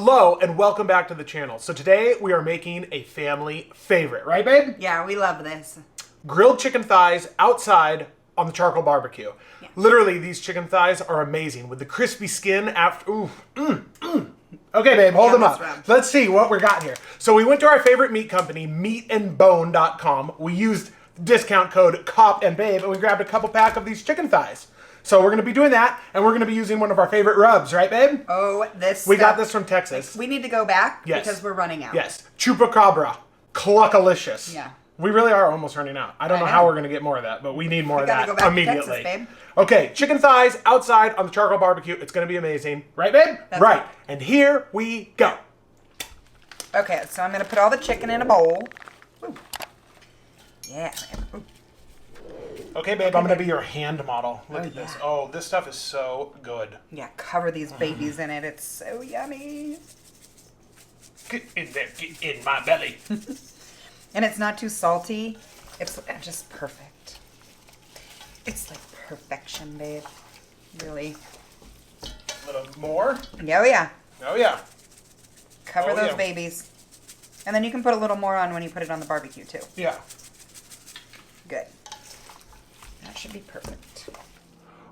Hello and welcome back to the channel. So today we are making a family favorite, right babe? Yeah, we love this. Grilled chicken thighs outside on the charcoal barbecue. Yeah. Literally, these chicken thighs are amazing with the crispy skin after, Okay, babe, hold them up. Let's see what we got here. So we went to our favorite meat company, meatandbone.com. We used discount code COP and babe, and we grabbed a couple pack of these chicken thighs. So we're going to be doing that, and we're going to be using one of our favorite rubs, right, babe? Oh, We got this from Texas. We need to go back because we're running out. Yes. Chupacabra. Cluckalicious. Yeah. We really are almost running out. I don't know how we're going to get more of that, but we need more of that immediately. Texas, babe. Okay, chicken thighs outside on the charcoal barbecue. It's going to be amazing. Right, babe? That's right. And here we go. Okay, so I'm going to put all the chicken in a bowl. Ooh. Yeah. Ooh. Okay, babe, I'm going to be your hand model. Look at this. Oh, this stuff is so good. Yeah, cover these babies in it. It's so yummy. Get in there. Get in my belly. And it's not too salty. It's just perfect. It's like perfection, babe. Really. A little more? Oh, yeah. Oh, yeah. Cover those babies. And then you can put a little more on when you put it on the barbecue, too. Yeah. Good. That should be perfect.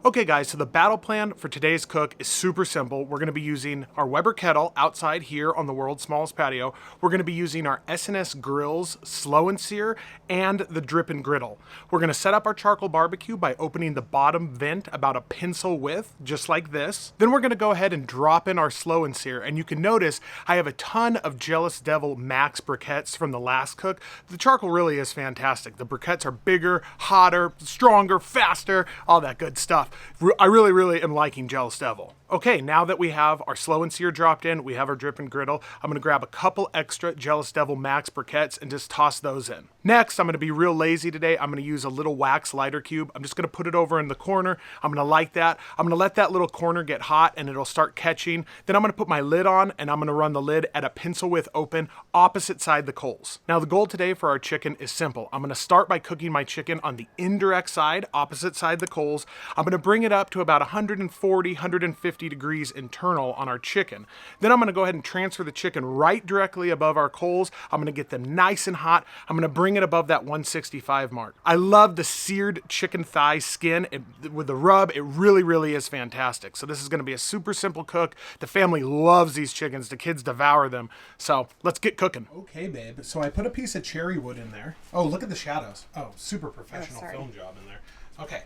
Okay guys, so the battle plan for today's cook is super simple. We're gonna be using our Weber kettle outside here on the world's smallest patio. We're gonna be using our S&S grills, slow and sear, and the drip and griddle. We're gonna set up our charcoal barbecue by opening the bottom vent about a pencil width, just like this. Then we're gonna go ahead and drop in our slow and sear, and you can notice I have a ton of Jealous Devil Max briquettes from the last cook. The charcoal really is fantastic. The briquettes are bigger, hotter, stronger, faster, all that good stuff. I really am liking Jealous Devil. Okay, now that we have our slow and sear dropped in, we have our drip and griddle, I'm gonna grab a couple extra Jealous Devil Max briquettes and just toss those in. Next, I'm gonna be real lazy today. I'm gonna use a little wax lighter cube. I'm just gonna put it over in the corner. I'm gonna light that. I'm gonna let that little corner get hot and it'll start catching. Then I'm gonna put my lid on and I'm gonna run the lid at a pencil width open, opposite side the coals. Now the goal today for our chicken is simple. I'm gonna start by cooking my chicken on the indirect side, opposite side the coals. I'm gonna bring it up to about 140, 150 degrees internal on our chicken. Then I'm gonna go ahead and transfer the chicken right directly above our coals. I'm gonna get them nice and hot. I'm gonna bring it above that 165 mark. I love the seared chicken thigh skin with the rub. It really is fantastic. So this is gonna be a super simple cook. The family loves these chickens. The kids devour them. So let's get cooking. Okay, babe. So I put a piece of cherry wood in there. Oh, look at the shadows. Oh, super professional film job in there. Okay,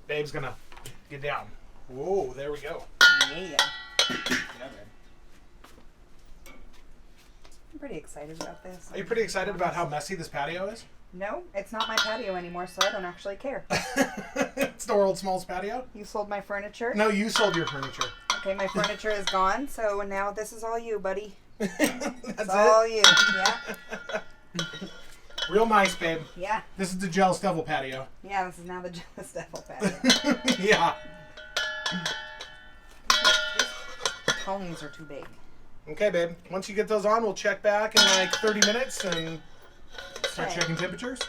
babe's gonna get down. Whoa, there we go. Yeah. Yeah, babe. I'm pretty excited about this. Are you pretty excited about how messy this patio is? No, it's not my patio anymore, so I don't actually care. It's the world's smallest patio? You sold my furniture? No, you sold your furniture. Okay, my furniture is gone, so now this is all you, buddy. That's all you, yeah. Real nice, babe. Yeah. This is the Jealous Devil patio. Yeah, this is now the Jealous Devil patio. Yeah. Tongs are too big. Okay, babe. Once you get those on, we'll check back in like 30 minutes and start checking temperatures.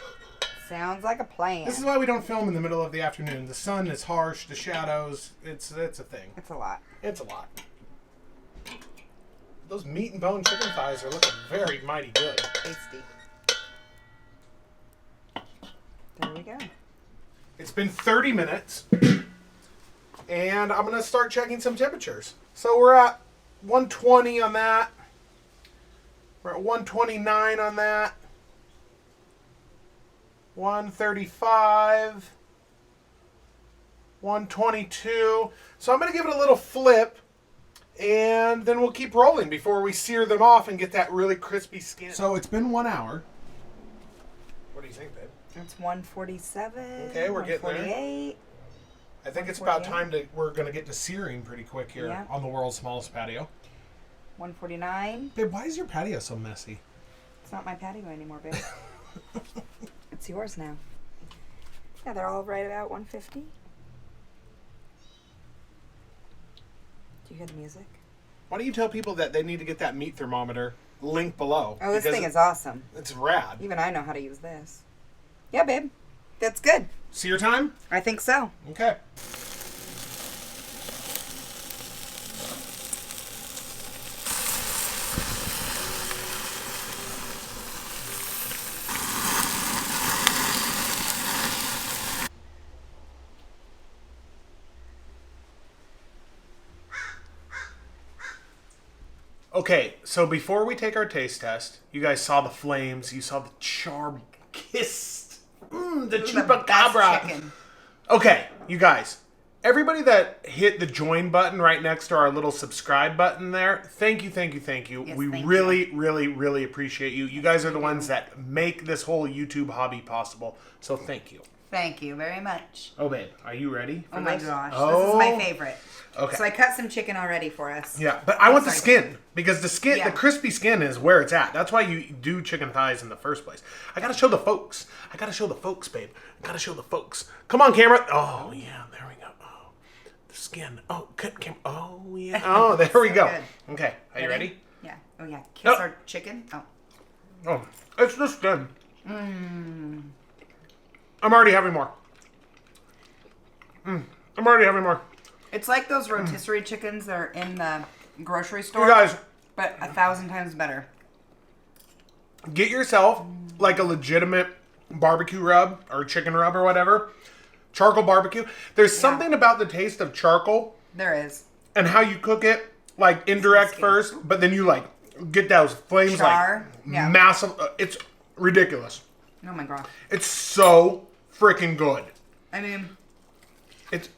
Sounds like a plan. This is why we don't film in the middle of the afternoon. The sun is harsh, the shadows, it's a thing. It's a lot. It's a lot. Those meat and bone chicken thighs are looking very mighty good. Tasty. There we go. It's been 30 minutes, and I'm going to start checking some temperatures. So we're at 120 on that. We're at 129 on that. 135. 122. So I'm going to give it a little flip, and then we'll keep rolling before we sear them off and get that really crispy skin. So it's been 1 hour. What do you think, babe? It's 147. Okay, we're getting there. I think it's about time we're going to get to searing pretty quick here on the world's smallest patio. 149. Babe, why is your patio so messy? It's not my patio anymore, babe. It's yours now. Yeah, they're all right about 150. Do you hear the music? Why don't you tell people that they need to get that meat thermometer link below? Oh, this thing is awesome. It's rad. Even I know how to use this. Yeah, babe. That's good. Sear time? I think so. Okay. Okay, so before we take our taste test, you guys saw the flames. You saw the char-kissed, the chupacabra. Chicken. Okay, you guys, everybody that hit the join button right next to our little subscribe button there, thank you, thank you, thank you. Yes, we thank really, really, really appreciate you. You guys are the ones that make this whole YouTube hobby possible. So thank you. Thank you very much. Oh, babe, are you ready for Oh my this? gosh, Oh. this is my favorite. Okay. So I cut some chicken already for us. Yeah, but I want the Sorry. skin because the skin, Yeah. the crispy skin is where it's at. That's why you do chicken thighs in the first place. I gotta show the folks. I gotta show the folks, babe. I gotta show the folks. Come on, camera. Oh yeah, there we go. Oh, the skin. Oh, camera. Oh yeah. Oh, there we So go. good. Okay, are you ready? Yeah. Oh yeah. Kiss Oh. our chicken. Oh. Oh, it's the skin. I'm already having more. I'm already having more. It's like those rotisserie chickens that are in the grocery store. You guys, But 1,000 times better. get yourself like a legitimate barbecue rub or chicken rub or whatever. Charcoal barbecue. There's something about the taste of charcoal There is. and how you cook it, like indirect Skin. first, but then you like get those flames Char, like yeah. massive. It's ridiculous. Oh my god. It's so freaking good. I mean,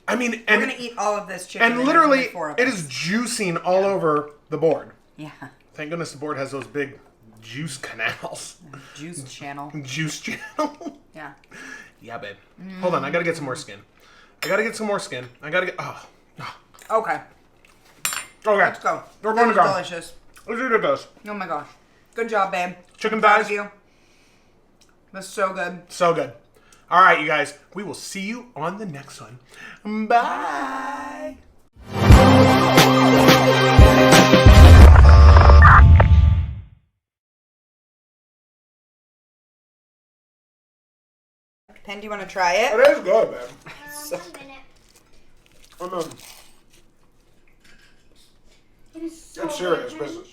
I mean, we're and gonna eat all of this chicken. and there's literally, only 4 of it us. is juicing all over the board. Yeah. Thank goodness the board has those big juice canals. Juice channel. Juice channel. Yeah. Yeah, babe. Hold on, I gotta get some more skin. I gotta get some more skin. I gotta get. Oh. Okay. Okay. Let's go. We're That going to was go. delicious. Let's see what it goes. Oh my gosh. Good job, babe. Chicken Proud thighs. of you. That's so good. So good. All right, you guys. We will see you on the next one. Bye. Pen, do you want to try it? It is good, man. So- I mean, It is so it's serious good. business.